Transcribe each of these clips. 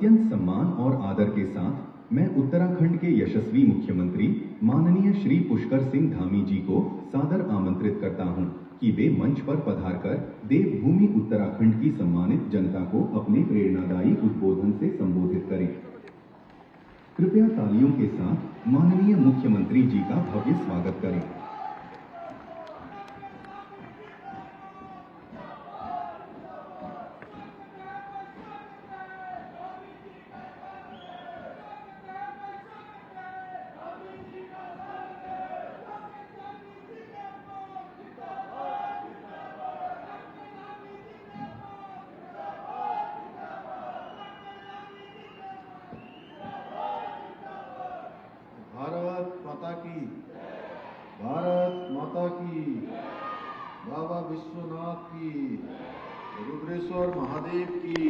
अत्यंत सम्मान और आदर के साथ मैं उत्तराखंड के यशस्वी मुख्यमंत्री माननीय श्री पुष्कर सिंह धामी जी को सादर आमंत्रित करता हूं कि वे मंच पर पधारकर देवभूमि उत्तराखंड की सम्मानित जनता को अपने प्रेरणादायी उद्बोधन से संबोधित करें। कृपया तालियों के साथ माननीय मुख्यमंत्री जी का भव्य स्वागत करें। भारत माता की, भारत माता की, बाबा विश्वनाथ की, रुद्रेश्वर महादेव की,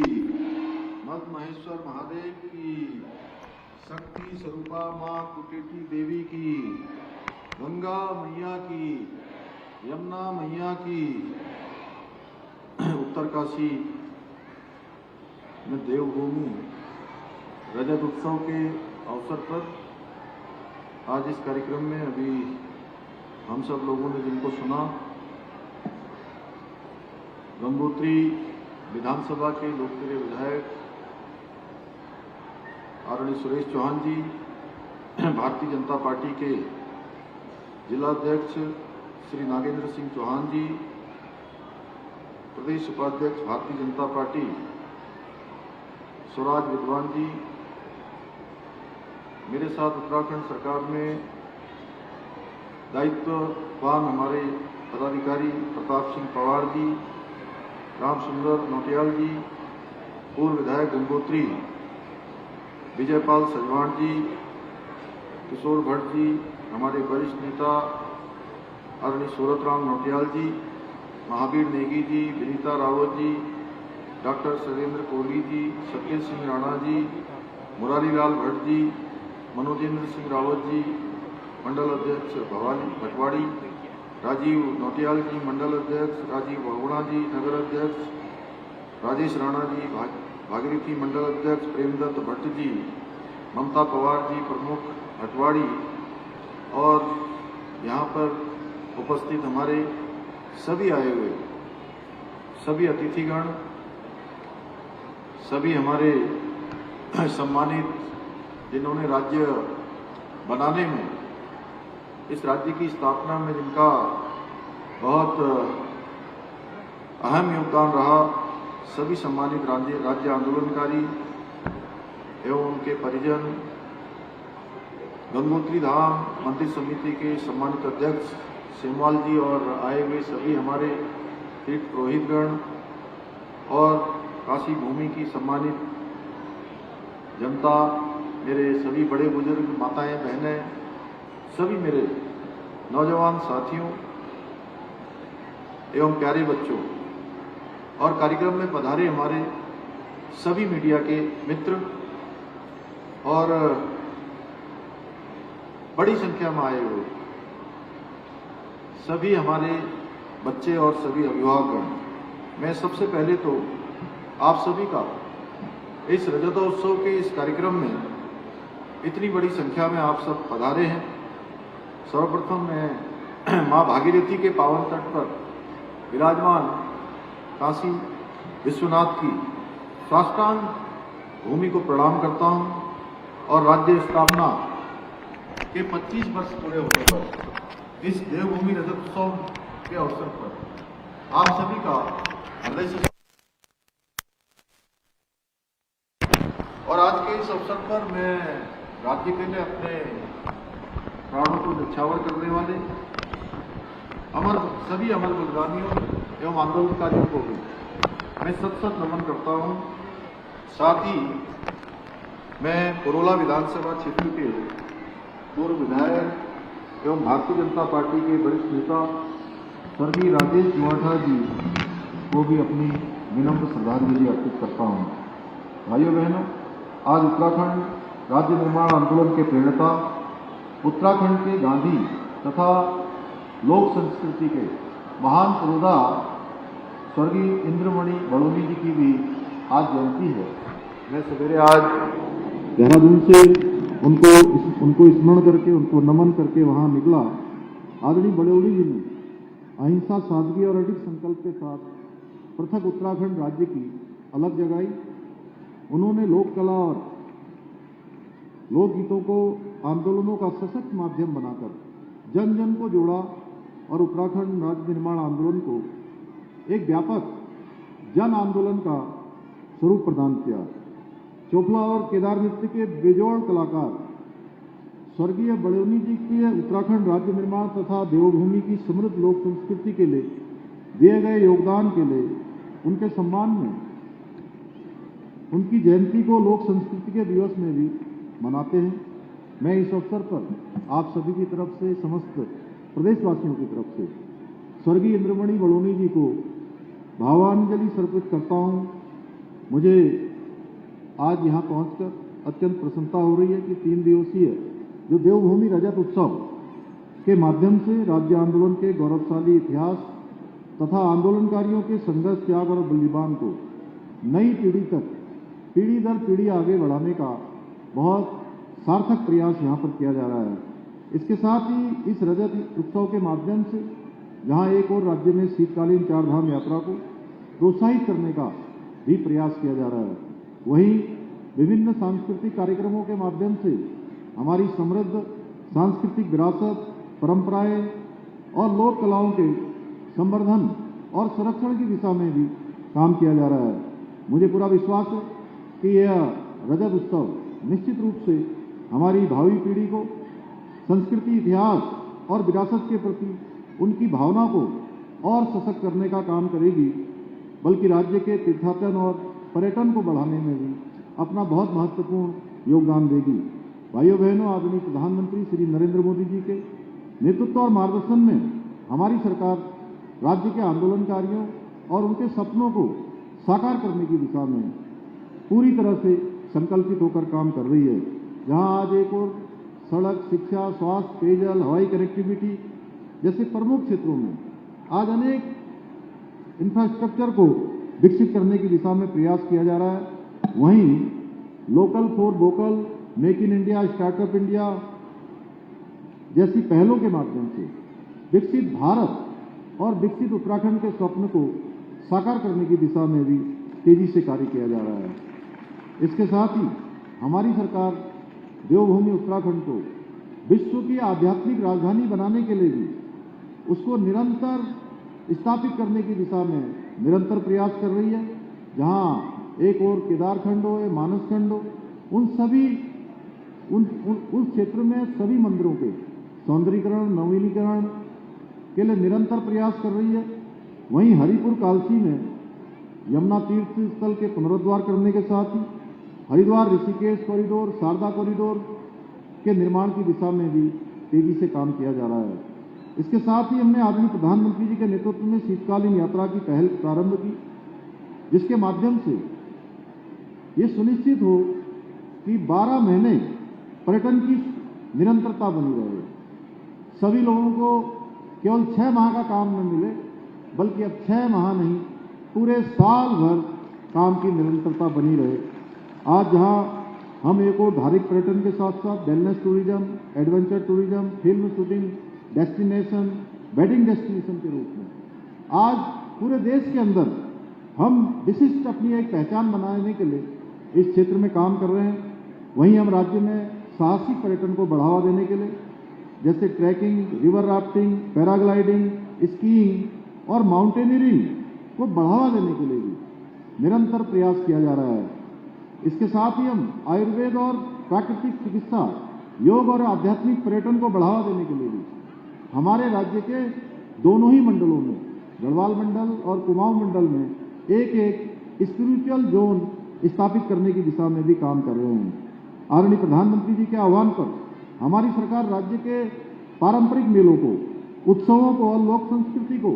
मद महेश्वर महादेव की, शक्ति स्वरूपा माँ कुटेटी देवी की, गंगा मैया की, यमुना मैया की। उत्तरकाशी में देवभूमि रजत उत्सव के अवसर पर आज इस कार्यक्रम में अभी हम सब लोगों ने जिनको सुना, गंगोत्री विधानसभा के लोकप्रिय विधायक आदरणीय सुरेश चौहान जी, भारतीय जनता पार्टी के जिलाध्यक्ष श्री नागेंद्र सिंह चौहान जी, प्रदेश उपाध्यक्ष भारतीय जनता पार्टी स्वराज विद्वान जी, मेरे साथ उत्तराखंड सरकार में दायित्ववान हमारे पदाधिकारी प्रताप सिंह पवार जी, राम सुंदर नौटियाल जी, पूर्व विधायक गंगोत्री विजयपाल सजवाण जी, किशोर भट्ट जी, हमारे वरिष्ठ नेता आदरणीय सूरतराम नौटियाल जी, महावीर नेगी जी, विनीता रावत जी, डॉक्टर सरेंद्र कोहली जी, सत्य सिंह राणा जी, मुरारी लाल भट्ट जी, मनोजेंद्र सिंह रावत जी, मंडल अध्यक्ष भवानी भटवाड़ी, राजीव नौटियाल जी, मंडल अध्यक्ष राजीव बहुगुणा जी, नगर अध्यक्ष राजेश राणा जी, भागीरथी मंडल अध्यक्ष प्रेमदत्त भट्ट जी, ममता पवार जी, प्रमुख भटवाड़ी, और यहाँ पर उपस्थित हमारे सभी आए हुए सभी अतिथिगण, सभी हमारे सम्मानित जिन्होंने राज्य बनाने में, इस राज्य की स्थापना में जिनका बहुत अहम योगदान रहा, सभी सम्मानित राज्य आंदोलनकारी एवं उनके परिजन, गंगोत्री धाम मंदिर समिति के सम्मानित अध्यक्ष सेमवाल जी और आए हुए सभी हमारे तीर्थ पुरोहितगण और काशी भूमि की सम्मानित जनता, मेरे सभी बड़े बुजुर्ग, माताएं, बहनें, सभी मेरे नौजवान साथियों एवं प्यारे बच्चों, और कार्यक्रम में पधारे हमारे सभी मीडिया के मित्र और बड़ी संख्या में आए हुए सभी हमारे बच्चे और सभी अभिभावकगण, मैं सबसे पहले तो आप सभी का इस रजतोत्सव के इस कार्यक्रम में इतनी बड़ी संख्या में आप सब पधारे हैं। सर्वप्रथम मैं माँ भागीरथी के पावन तट पर विराजमान काशी विश्वनाथ की साष्टांग भूमि को प्रणाम करता हूँ और राज्य स्थापना के 25 वर्ष पूरे होने पर इस देवभूमि रजतोत्सव के अवसर पर आप सभी का हृदय से, और आज के इस अवसर पर मैं राज्य के लिए अपने प्राणों को न्यौछावर करने वाले सभी अमर बलिदानियों एवं आंदोलनकारियों को भी मैं सत नमन करता हूं। साथ ही मैं पुरोला विधानसभा क्षेत्र के पूर्व विधायक एवं भारतीय जनता पार्टी के वरिष्ठ नेता स्वर्गीय राजेश जुआठा जी को भी अपनी विनम्र श्रद्धांजलि अर्पित करता हूं। भाइयों बहनों, आज उत्तराखंड राज्य निर्माण आंदोलन के प्रेरणा, उत्तराखंड के गांधी तथा लोक संस्कृति के महान पुरोधा स्वर्गीय इंद्रमणि बड़ोनी जी की भी आज जयंती है, मैं सवेरे आज देहरादून से उनको स्मरण करके, उनको नमन करके वहाँ निकला। आदरणीय बड़ौली जी ने अहिंसा, सादगी और अडिग संकल्प के साथ पृथक उत्तराखंड राज्य की अलग जगाई। उन्होंने लोक कला और लोकगीतों को आंदोलनों का सशक्त माध्यम बनाकर जन जन को जोड़ा और उत्तराखंड राज्य निर्माण आंदोलन को एक व्यापक जन आंदोलन का स्वरूप प्रदान किया। चोपला और केदार नृत्य के बेजोड़ कलाकार स्वर्गीय बड़ौनी जी के उत्तराखंड राज्य निर्माण तथा देवभूमि की समृद्ध लोक संस्कृति के लिए दिए गए योगदान के लिए उनके सम्मान में उनकी जयंती को लोक संस्कृति के दिवस में भी मनाते हैं। मैं इस अवसर पर आप सभी की तरफ से, समस्त प्रदेशवासियों की तरफ से स्वर्गीय इंद्रमणि बड़ौनी जी को भावांजलि समर्पित करता हूं। मुझे आज यहाँ पहुंचकर अत्यंत प्रसन्नता हो रही है कि 3 दिवसीय जो देवभूमि रजत उत्सव के माध्यम से राज्य आंदोलन के गौरवशाली इतिहास तथा आंदोलनकारियों के संघर्ष, त्याग और बलिदान को नई पीढ़ी तक, पीढ़ी दर पीढ़ी आगे बढ़ाने का बहुत सार्थक प्रयास यहाँ पर किया जा रहा है। इसके साथ ही इस रजत उत्सव के माध्यम से जहाँ एक और राज्य में शीतकालीन 4 धाम यात्रा को प्रोत्साहित करने का भी प्रयास किया जा रहा है, वहीं विभिन्न सांस्कृतिक कार्यक्रमों के माध्यम से हमारी समृद्ध सांस्कृतिक विरासत, परंपराएं और लोक कलाओं के संवर्धन और संरक्षण की दिशा में भी काम किया जा रहा है। मुझे पूरा विश्वास है कि यह रजत उत्सव निश्चित रूप से हमारी भावी पीढ़ी को संस्कृति, इतिहास और विरासत के प्रति उनकी भावना को और सशक्त करने का काम करेगी, बल्कि राज्य के तीर्थाटन और पर्यटन को बढ़ाने में भी अपना बहुत महत्वपूर्ण योगदान देगी। भाइयों बहनों, आदरणीय प्रधानमंत्री श्री नरेंद्र मोदी जी के नेतृत्व और मार्गदर्शन में हमारी सरकार राज्य के आंदोलनकारियों और उनके सपनों को साकार करने की दिशा में पूरी तरह से संकल्पित होकर काम कर रही है। जहां आज एक और सड़क, शिक्षा, स्वास्थ्य, पेयजल, हवाई कनेक्टिविटी जैसे प्रमुख क्षेत्रों में आज अनेक इंफ्रास्ट्रक्चर को विकसित करने की दिशा में प्रयास किया जा रहा है, वहीं local for vocal, make in India, startup India जैसी पहलों के माध्यम से विकसित भारत और विकसित उत्तराखंड के स्वप्न को साकार करने की दिशा में भी तेजी से कार्य किया जा रहा है। इसके साथ ही हमारी सरकार देवभूमि उत्तराखंड को विश्व की आध्यात्मिक राजधानी बनाने के लिए भी उसको निरंतर स्थापित करने की दिशा में निरंतर प्रयास कर रही है। जहां एक और केदारखंड हो या मानसखंड हो, उस क्षेत्र में सभी मंदिरों के सौंदर्यीकरण, नवीनीकरण के लिए निरंतर प्रयास कर रही है। वहीं हरिपुर कालसी में यमुना तीर्थ स्थल के पुनरुद्धार करने के साथ ही हरिद्वार ऋषिकेश कॉरिडोर, शारदा कॉरिडोर के निर्माण की दिशा में भी तेजी से काम किया जा रहा है। इसके साथ ही हमने आदरणीय प्रधानमंत्री जी के नेतृत्व में शीतकालीन यात्रा की पहल प्रारंभ की, जिसके माध्यम से ये सुनिश्चित हो कि 12 महीने पर्यटन की निरंतरता बनी रहे। सभी लोगों को केवल 6 माह का काम न मिले, बल्कि अब 6 माह नहीं, पूरे साल भर काम की निरंतरता बनी रहे। आज जहां हम एक और धार्मिक पर्यटन के साथ साथ wellness tourism, adventure tourism, film shooting destination, wedding destination के रूप में आज पूरे देश के अंदर हम विशिष्ट अपनी एक पहचान बनाने के लिए इस क्षेत्र में काम कर रहे हैं। वहीं हम राज्य में साहसिक पर्यटन को बढ़ावा देने के लिए जैसे trekking, river rafting, paragliding, skiing और माउंटेनियरिंग को बढ़ावा देने के लिए भी निरंतर प्रयास किया जा रहा है। इसके साथ ही हम आयुर्वेद और प्राकृतिक चिकित्सा, योग और आध्यात्मिक पर्यटन को बढ़ावा देने के लिए भी हमारे राज्य के दोनों ही मंडलों में, गढ़वाल मंडल और कुमाऊं मंडल में एक स्पिरिचुअल जोन स्थापित करने की दिशा में भी काम कर रहे हैं। आदरणीय प्रधानमंत्री जी के आह्वान पर हमारी सरकार राज्य के पारंपरिक मेलों को, उत्सवों को और लोक संस्कृति को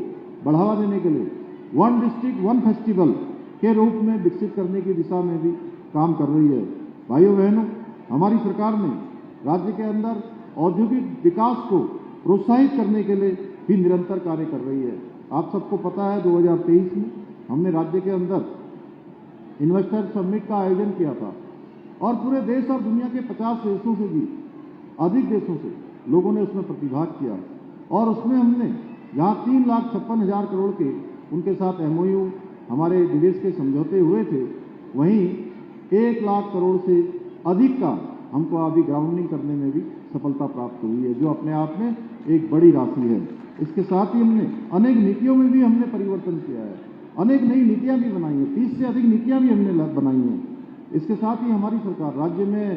बढ़ावा देने के लिए वन डिस्ट्रिक्ट वन फेस्टिवल के रूप में विकसित करने की दिशा में भी काम कर रही है। भाइयों बहनों, हमारी सरकार ने राज्य के अंदर औद्योगिक विकास को प्रोत्साहित करने के लिए भी निरंतर कार्य कर रही है। आप सबको पता है 2023 में हमने राज्य के अंदर इन्वेस्टर समिट का आयोजन किया था और पूरे देश और दुनिया के 50 देशों से भी अधिक देशों से लोगों ने उसमें प्रतिभाग किया और उसमें हमने जहां 3,56,000 करोड़ के उनके साथ MOU हमारे निवेश के समझौते हुए थे, वहीं 1 लाख करोड़ से अधिक का हमको अभी ग्राउंडिंग करने में भी सफलता प्राप्त हुई है, जो अपने आप में एक बड़ी राशि है। इसके साथ ही हमने अनेक नीतियों में भी हमने परिवर्तन किया है, अनेक नई नीतियां भी बनाई हैं, 30 से अधिक नीतियां भी हमने बनाई हैं। इसके साथ ही हमारी सरकार राज्य में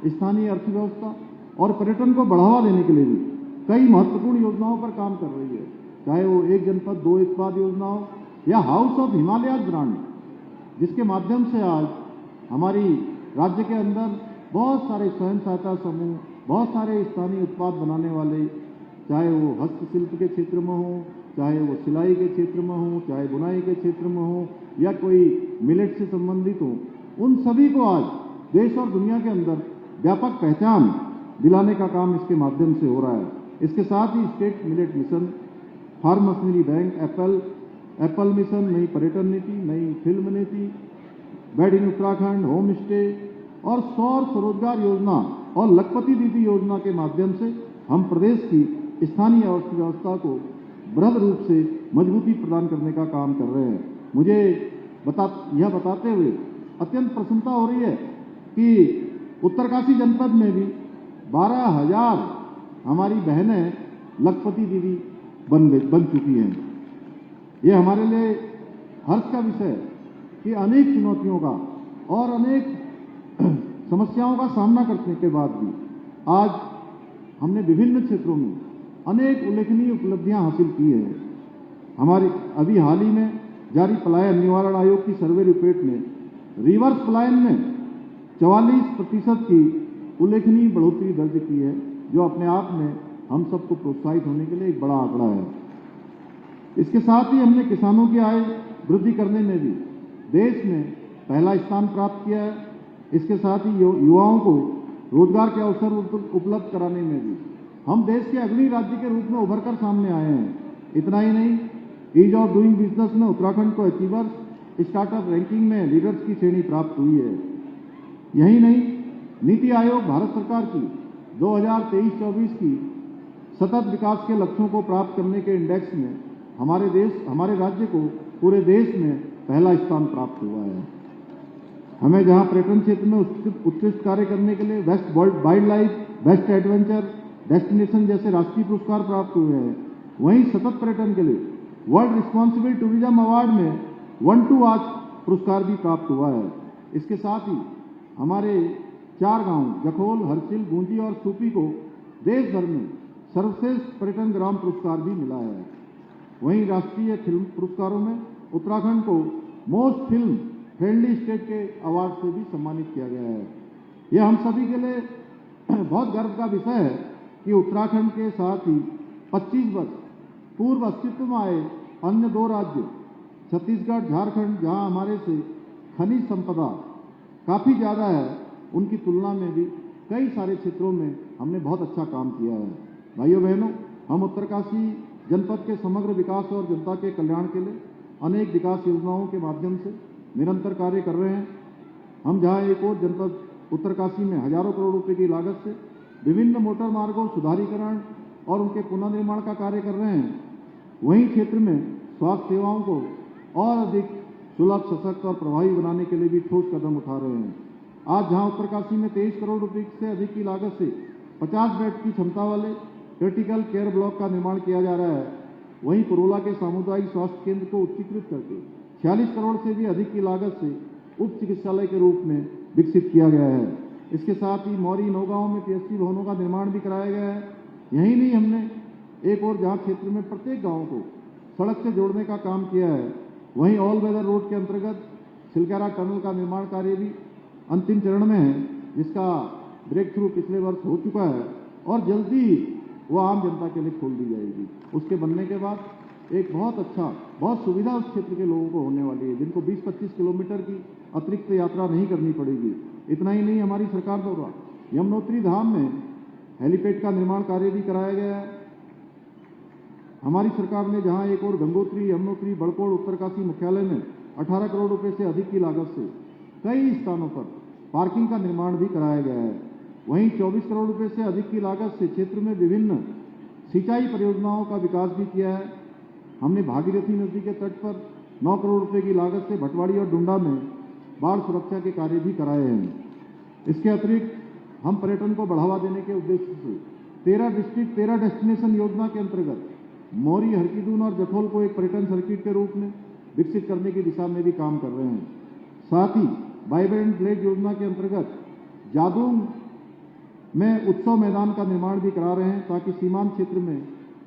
स्थानीय अर्थव्यवस्था और पर्यटन को बढ़ावा देने के लिए भी कई महत्वपूर्ण योजनाओं पर काम कर रही है, चाहे वो एक जनपद 2 उत्पाद योजना हो या हाउस ऑफ हिमालयाज ब्रांड, जिसके माध्यम से आज हमारी राज्य के अंदर बहुत सारे स्वयं सहायता समूह, बहुत सारे स्थानीय उत्पाद बनाने वाले, चाहे वो हस्तशिल्प के क्षेत्र में हो, चाहे वो सिलाई के क्षेत्र में हो, चाहे बुनाई के क्षेत्र में हो या कोई मिलेट से संबंधित हो, उन सभी को आज देश और दुनिया के अंदर व्यापक पहचान दिलाने का काम इसके माध्यम से हो रहा है। इसके साथ ही state millet mission, farm machinery bank, apple mission, नई पर्यटन नीति, नई फिल्म नीति, wed in Uttarakhand, home stay और सौर स्वरोजगार योजना और लखपति दीदी योजना के माध्यम से हम प्रदेश की स्थानीय अर्थव्यवस्था को बृहद रूप से मजबूती प्रदान करने का काम कर रहे हैं। मुझे यह बताते हुए अत्यंत प्रसन्नता हो रही है कि उत्तरकाशी जनपद में भी 12,000 हमारी बहनें लखपति दीदी बन चुकी हैं। ये हमारे लिए हर्ष का विषय है कि अनेक चुनौतियों का और अनेक समस्याओं का सामना करने के बाद भी आज हमने विभिन्न क्षेत्रों में अनेक उल्लेखनीय उपलब्धियां हासिल की हैं। हमारे अभी हाल ही में जारी पलायन निवारण आयोग की सर्वे रिपोर्ट में रिवर्स पलायन में 44% की उल्लेखनीय बढ़ोतरी दर्ज की है, जो अपने आप में हम सबको प्रोत्साहित होने के लिए एक बड़ा आंकड़ा है। इसके साथ ही हमने किसानों की आय वृद्धि करने में भी देश में पहला स्थान प्राप्त किया है। इसके साथ ही युवाओं को रोजगार के अवसर उपलब्ध कराने में भी हम देश के अग्रणी राज्य के रूप में उभरकर सामने आए हैं। इतना ही नहीं, ईज ऑफ डूइंग बिजनेस में उत्तराखंड को अचीवर्स स्टार्टअप रैंकिंग में लीडर्स की श्रेणी प्राप्त हुई है। यही नहीं, नीति आयोग भारत सरकार की 2023-24 की सतत विकास के लक्ष्यों को प्राप्त करने के इंडेक्स में हमारे राज्य को पूरे देश में पहला स्थान प्राप्त हुआ है। हमें जहां पर्यटन क्षेत्र में उत्कृष्ट कार्य करने के लिए best wild life, best adventure destination जैसे राष्ट्रीय पुरस्कार प्राप्त हुए हैं, वहीं सतत पर्यटन के लिए वर्ल्ड रिस्पॉन्सिबल टूरिज्म अवार्ड में 1 to वॉच पुरस्कार भी प्राप्त हुआ है। इसके साथ ही हमारे 4 गांव जखोल, हरसिल, गूंजी और सूपी को देश भर में सर्वश्रेष्ठ पर्यटन ग्राम पुरस्कार भी मिला है। वहीं राष्ट्रीय फिल्म पुरस्कारों में उत्तराखंड को मोस्ट फिल्म फ्रेंडली स्टेट के अवार्ड से भी सम्मानित किया गया है। यह हम सभी के लिए बहुत गर्व का विषय है कि उत्तराखंड के साथ ही 25 वर्ष पूर्व अस्तित्व में आए अन्य 2 राज्य छत्तीसगढ़, झारखंड, जहां हमारे से खनिज संपदा काफी ज्यादा है, उनकी तुलना में भी कई सारे क्षेत्रों में हमने बहुत अच्छा काम किया है। भाइयों बहनों, हम उत्तरकाशी जनपद के समग्र विकास और जनता के कल्याण के लिए अनेक विकास योजनाओं के माध्यम से निरंतर कार्य कर रहे हैं। हम जहां एक और जनपद उत्तरकाशी में हजारों करोड़ रुपए की लागत से विभिन्न मोटर मार्गों सुधारीकरण और उनके पुनर्निर्माण का कार्य कर रहे हैं, वहीं क्षेत्र में स्वास्थ्य सेवाओं को और अधिक सुलभ, सशक्त और प्रभावी बनाने के लिए भी ठोस कदम उठा रहे हैं। आज जहां उत्तरकाशी में 23 करोड़ रुपए से अधिक की लागत से 50 बेड की क्षमता वाले क्रिटिकल केयर ब्लॉक का निर्माण किया जा रहा है, वहीं पुरोला के सामुदायिक स्वास्थ्य केंद्र को उच्चीकृत करके 46 करोड़ से भी अधिक की लागत से उप चिकित्सालय के रूप में विकसित किया गया है। इसके साथ ही मौरी, नौगांव में PSC भवनों का निर्माण भी कराया गया है। यही नहीं, हमने एक और जहां क्षेत्र में प्रत्येक गांव को सड़क से जोड़ने का काम किया है, वहीं ऑल वेदर रोड के अंतर्गत सिलकारा टनल का निर्माण कार्य भी अंतिम चरण में है, जिसका ब्रेक थ्रू पिछले वर्ष हो चुका है और जल्दी ही वो आम जनता के लिए खोल दी जाएगी। उसके बनने के बाद एक बहुत सुविधा उस क्षेत्र के लोगों को होने वाली है, जिनको 20-25 किलोमीटर की अतिरिक्त यात्रा नहीं करनी पड़ेगी। इतना ही नहीं, हमारी सरकार द्वारा यमुनोत्री धाम में हेलीपैड का निर्माण कार्य भी कराया गया है। हमारी सरकार ने जहां एक और गंगोत्री, यमुनोत्री, बड़कोड़, उत्तरकाशी मुख्यालय में 18 करोड़ रुपए से अधिक की लागत से कई स्थानों पर पार्किंग का निर्माण भी कराया गया है। वहीं 24 करोड़ रुपए से अधिक की लागत से क्षेत्र में विभिन्न सिंचाई परियोजनाओं का विकास भी किया है। हमने भागीरथी नदी के तट पर 9 करोड़ रुपए की लागत से भटवाड़ी और डुंडा में बाढ़ सुरक्षा के कार्य भी कराए हैं। इसके अतिरिक्त हम पर्यटन को बढ़ावा देने के उद्देश्य से 13 डिस्ट्रिक्ट 13 डेस्टिनेशन योजना के अंतर्गत मौरी, हरकीदून और जथौल को एक पर्यटन सर्किट के रूप में विकसित करने की दिशा में भी काम कर रहे हैं। साथ ही वाइब्रेंट विलेज योजना के अंतर्गत जादूंग में उत्सव मैदान का निर्माण भी करा रहे हैं ताकि सीमांत क्षेत्र में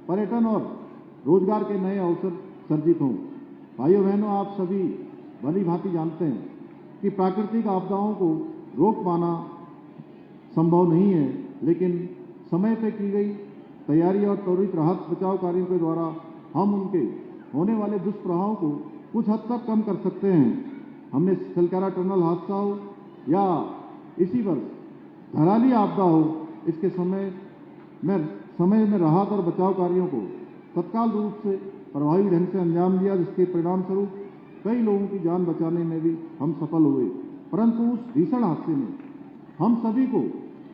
पर्यटन और रोजगार के नए अवसर सर्जित हों। भाइयों बहनों, आप सभी भली भांति जानते हैं कि प्राकृतिक आपदाओं को रोक पाना संभव नहीं है, लेकिन समय पर की गई तैयारी और त्वरित राहत बचाव कार्यों के द्वारा हम उनके होने वाले दुष्प्रभावों को कुछ हद तक कम कर सकते हैं। हमने सलकारा टनल हादसा हो या इसी वर्ष धराली आपदा हो, इसके समय में राहत और बचाव कार्यों को तत्काल रूप से प्रभावी ढंग से अंजाम दिया, जिसके परिणाम स्वरूप कई लोगों की जान बचाने में भी हम सफल हुए। परंतु उस भीषण हादसे ने हम सभी को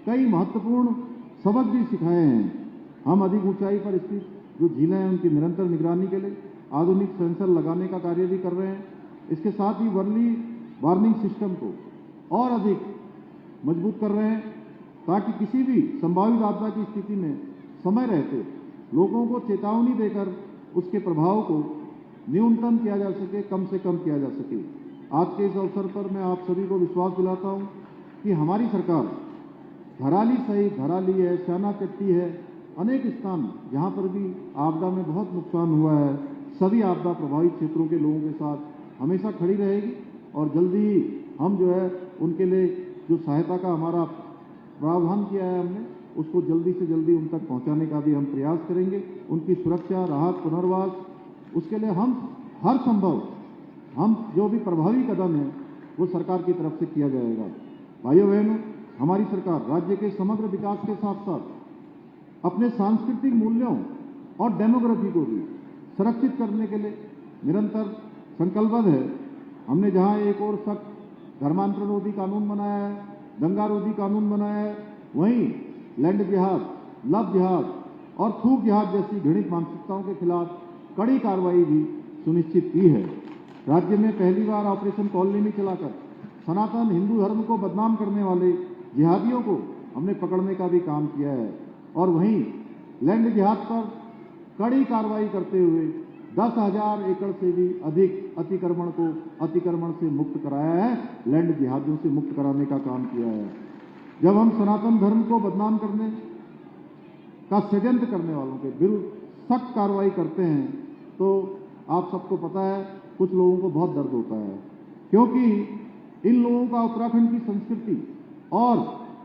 कई महत्वपूर्ण सबक भी सिखाए हैं। हम अधिक ऊंचाई पर स्थित जो झीलें हैं उनकी निरंतर निगरानी के लिए आधुनिक सेंसर लगाने का कार्य भी कर रहे हैं। इसके साथ ही अर्ली वार्निंग सिस्टम को और अधिक मजबूत कर रहे हैं ताकि किसी भी संभावित आपदा की स्थिति में समय रहते लोगों को चेतावनी देकर उसके प्रभाव को न्यूनतम किया जा सके, कम से कम किया जा सके। आज के इस अवसर पर मैं आप सभी को विश्वास दिलाता हूं कि हमारी सरकार धराली सहित धराली है, श्याना चट्टी है, अनेक स्थान जहां पर भी आपदा में बहुत नुकसान हुआ है, सभी आपदा प्रभावित क्षेत्रों के लोगों के साथ हमेशा खड़ी रहेगी और जल्दी ही हम जो है उनके लिए जो सहायता का हमारा प्रावधान किया है हमने, उसको जल्दी से जल्दी उन तक पहुंचाने का भी हम प्रयास करेंगे। उनकी सुरक्षा, राहत, पुनर्वास, उसके लिए हम हर संभव हम जो भी प्रभावी कदम है वो सरकार की तरफ से किया जाएगा। भाइयों बहनों, हमारी सरकार राज्य के समग्र विकास के साथ साथ अपने सांस्कृतिक मूल्यों और डेमोग्राफी को भी सुरक्षित करने के लिए निरंतर संकल्पबद्ध है। हमने जहां एक और सख्त धर्मांतरण रोधी कानून बनाया है, दंगा रोधी कानून बनाया है, वहीं लैंड जिहाद, लव जिहाद और थूक जिहाद जैसी घृणित मानसिकताओं के खिलाफ कड़ी कार्रवाई भी सुनिश्चित की है। राज्य में पहली बार ऑपरेशन कॉलोनी चलाकर सनातन हिंदू धर्म को बदनाम करने वाले जिहादियों को हमने पकड़ने का भी काम किया है और वहीं लैंड जिहाद पर कड़ी कार्रवाई करते हुए 10,000 एकड़ से भी अधिक अतिक्रमण से मुक्त कराया है, लैंड जिहादियों से मुक्त कराने का काम किया है। जब हम सनातन धर्म को बदनाम करने का षड्यंत्र करने वालों के विरुद्ध सख्त कार्रवाई करते हैं तो आप सबको पता है कुछ लोगों को बहुत दर्द होता है, क्योंकि इन लोगों का उत्तराखंड की संस्कृति और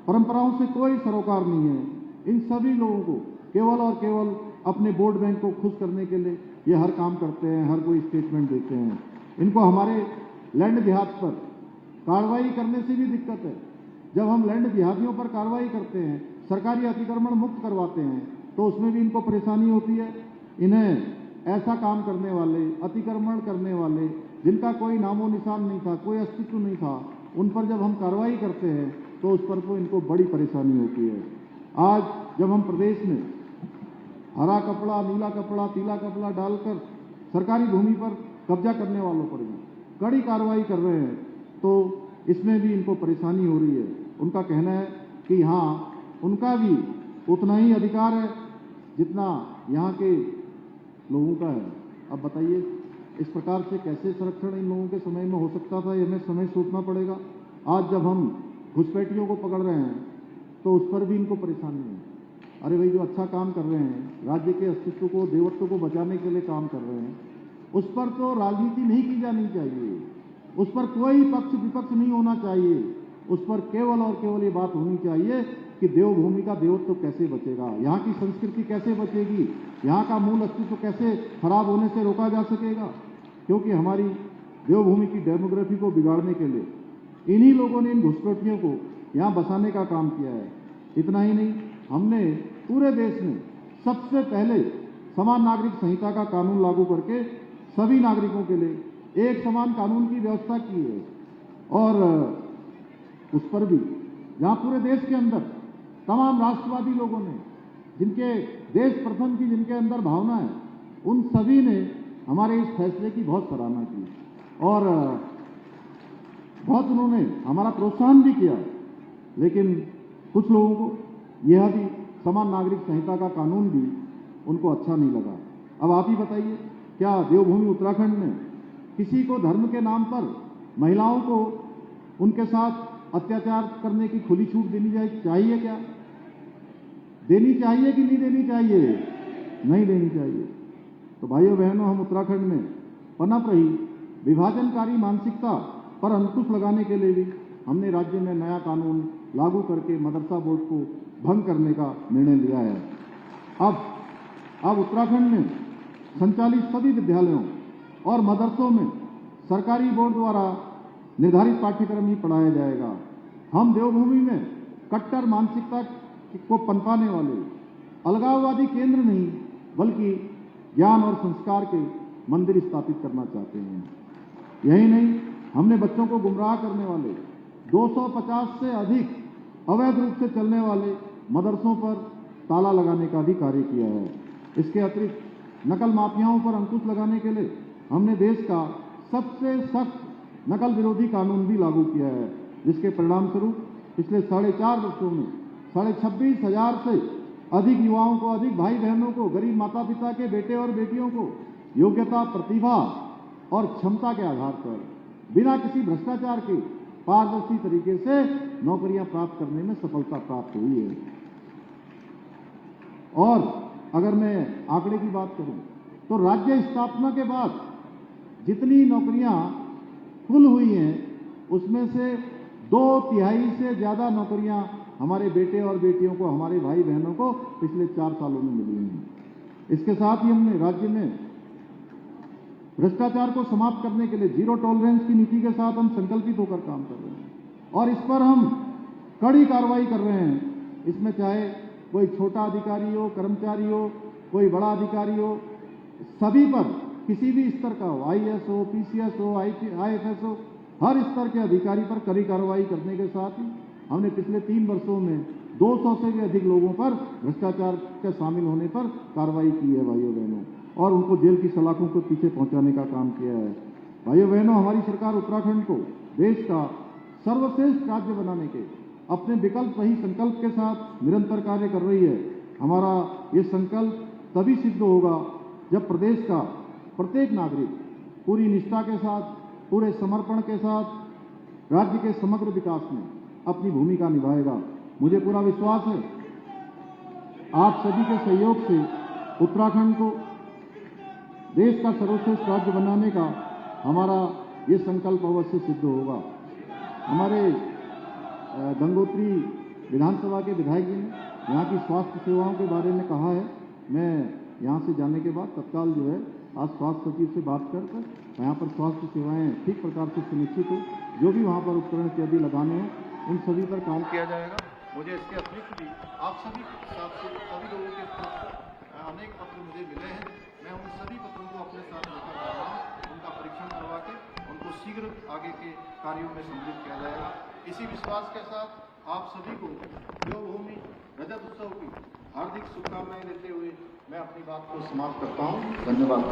परंपराओं से कोई सरोकार नहीं है। इन सभी लोगों को केवल और केवल अपने वोट बैंक को खुश करने के लिए ये हर काम करते हैं, हर कोई स्टेटमेंट देते हैं। इनको हमारे लैंड जिहाद पर कार्रवाई करने से भी दिक्कत है। जब हम लैंड जिहादियों पर कार्रवाई करते हैं, सरकारी अतिक्रमण मुक्त करवाते हैं, तो उसमें भी इनको परेशानी होती है। इन्हें ऐसा काम करने वाले, अतिक्रमण करने वाले जिनका कोई नामो निशान नहीं था, कोई अस्तित्व नहीं था, उन पर जब हम कार्रवाई करते हैं तो उस पर तो इनको बड़ी परेशानी होती है। आज जब हम प्रदेश में हरा कपड़ा, नीला कपड़ा, पीला कपड़ा डालकर सरकारी भूमि पर कब्जा करने वालों पर भी कड़ी कार्रवाई कर रहे हैं तो इसमें भी इनको परेशानी हो रही है। उनका कहना है कि यहाँ उनका भी उतना ही अधिकार है जितना यहाँ के लोगों का है। अब बताइए इस प्रकार से कैसे संरक्षण इन लोगों के समय में हो सकता था, ये हमें समय सोचना पड़ेगा। आज जब हम घुसपैठियों को पकड़ रहे हैं तो उस पर भी इनको परेशानी है। अरे भाई, जो अच्छा काम कर रहे हैं, राज्य के अस्तित्व को, देवत्व को बचाने के लिए काम कर रहे हैं, उस पर तो राजनीति नहीं की जानी चाहिए, उस पर कोई पक्ष विपक्ष नहीं होना चाहिए। उस पर केवल और केवल ये बात होनी चाहिए कि देवभूमि का देवत्व कैसे बचेगा, यहाँ की संस्कृति कैसे बचेगी, यहाँ का मूल अस्तित्व कैसे खराब होने से रोका जा सकेगा। क्योंकि हमारी देवभूमि की डेमोग्राफी को बिगाड़ने के लिए इन्हीं लोगों ने इन घुसपैठियों को यहाँ बसाने का काम किया है। इतना ही नहीं, हमने पूरे देश में सबसे पहले समान नागरिक संहिता का कानून लागू करके सभी नागरिकों के लिए एक समान कानून की व्यवस्था की है। और उस पर भी जहां पूरे देश के अंदर तमाम राष्ट्रवादी लोगों ने, जिनके देश प्रथम की जिनके अंदर भावना है, उन सभी ने हमारे इस फैसले की बहुत सराहना की और बहुत उन्होंने हमारा प्रोत्साहन भी किया। लेकिन कुछ लोगों को यह भी समान नागरिक संहिता का कानून भी उनको अच्छा नहीं लगा। अब आप ही बताइए, क्या देवभूमि उत्तराखंड में किसी को धर्म के नाम पर महिलाओं को उनके साथ अत्याचार करने की खुली छूट देनी चाहिए? क्या देनी चाहिए कि नहीं देनी चाहिए? नहीं देनी चाहिए। तो भाइयों बहनों, हम उत्तराखंड में पनप रही विभाजनकारी मानसिकता पर अंकुश लगाने के लिए भी हमने राज्य में नया कानून लागू करके मदरसा बोर्ड को भंग करने का निर्णय लिया है। अब उत्तराखंड में संचालित सभी विद्यालयों और मदरसों में सरकारी बोर्ड द्वारा निर्धारित पाठ्यक्रम ही पढ़ाया जाएगा। हम देवभूमि में कट्टर मानसिकता को पनपाने वाले अलगाववादी केंद्र नहीं, बल्कि ज्ञान और संस्कार के मंदिर स्थापित करना चाहते हैं। यही नहीं, हमने बच्चों को गुमराह करने वाले 250 से अधिक अवैध रूप से चलने वाले मदरसों पर ताला लगाने का भी कार्य किया है। इसके अतिरिक्त नकल माफियाओं पर अंकुश लगाने के लिए हमने देश का सबसे सख्त नकल विरोधी कानून भी लागू किया है, जिसके परिणाम स्वरूप पिछले 4.5 वर्षों में 26,500 से अधिक युवाओं को, अधिक भाई बहनों को, गरीब माता पिता के बेटे और बेटियों को योग्यता, प्रतिभा और क्षमता के आधार पर बिना किसी भ्रष्टाचार के पारदर्शी तरीके से नौकरियां प्राप्त करने में सफलता प्राप्त हुई है। और अगर मैं आंकड़े की बात करूं तो राज्य स्थापना के बाद जितनी नौकरियां कुल हुई हैं, उसमें से 2/3 से ज्यादा नौकरियां हमारे बेटे और बेटियों को, हमारे भाई बहनों को पिछले 4 सालों में मिली हैं। इसके साथ ही हमने राज्य में भ्रष्टाचार को समाप्त करने के लिए जीरो टॉलरेंस की नीति के साथ हम संकल्पित होकर काम कर रहे हैं और इस पर हम कड़ी कार्रवाई कर रहे हैं। इसमें चाहे कोई छोटा अधिकारी हो, कर्मचारी हो, कोई बड़ा अधिकारी हो, सभी पर, किसी भी स्तर का हो, IAS हो, PCS हो, IFS हो, हर स्तर के अधिकारी पर कड़ी कार्रवाई करने के साथ ही हमने पिछले 3 वर्षों में 200 से भी अधिक लोगों पर भ्रष्टाचार के शामिल होने पर कार्रवाई की है भाइयों बहनों, और उनको जेल की सलाखों के पीछे पहुंचाने का काम किया है। भाइयों बहनों, हमारी सरकार उत्तराखंड को देश का सर्वश्रेष्ठ राज्य बनाने के अपने विकल्प सही संकल्प के साथ निरंतर कार्य कर रही है। हमारा ये संकल्प तभी सिद्ध होगा जब प्रदेश का प्रत्येक नागरिक पूरी निष्ठा के साथ, पूरे समर्पण के साथ राज्य के समग्र विकास में अपनी भूमिका निभाएगा। मुझे पूरा विश्वास है आप सभी के सहयोग से उत्तराखंड को देश का सर्वश्रेष्ठ राज्य बनाने का हमारा ये संकल्प अवश्य सिद्ध होगा। हमारे गंगोत्री विधानसभा के विधायक जी ने यहाँ की स्वास्थ्य सेवाओं के बारे में कहा है। मैं यहाँ से जाने के बाद तत्काल जो है आज स्वास्थ्य सचिव से बात कर यहाँ पर स्वास्थ्य सेवाएं ठीक प्रकार से सुनिश्चित हो, जो भी वहाँ पर उपकरण इत्यादि लगाने हैं उन सभी पर काम किया जाएगा। मुझे इसके अतिरिक्त भी आप सभी सभी लोगों के तरफ से अनेक पत्र मुझे मिले हैं। मैं उन सभी पत्रों को अपने साथ लेकर जा रहा हूँ। उनका परीक्षण करवा के उनको शीघ्र आगे के कार्यों में सम्मिलित किया जाएगा। इसी विश्वास के साथ आप सभी को देवभूमि रजत उत्सव की हार्दिक शुभकामनाएं देते हुए मैं अपनी बात को समाप्त करता हूँ। धन्यवाद।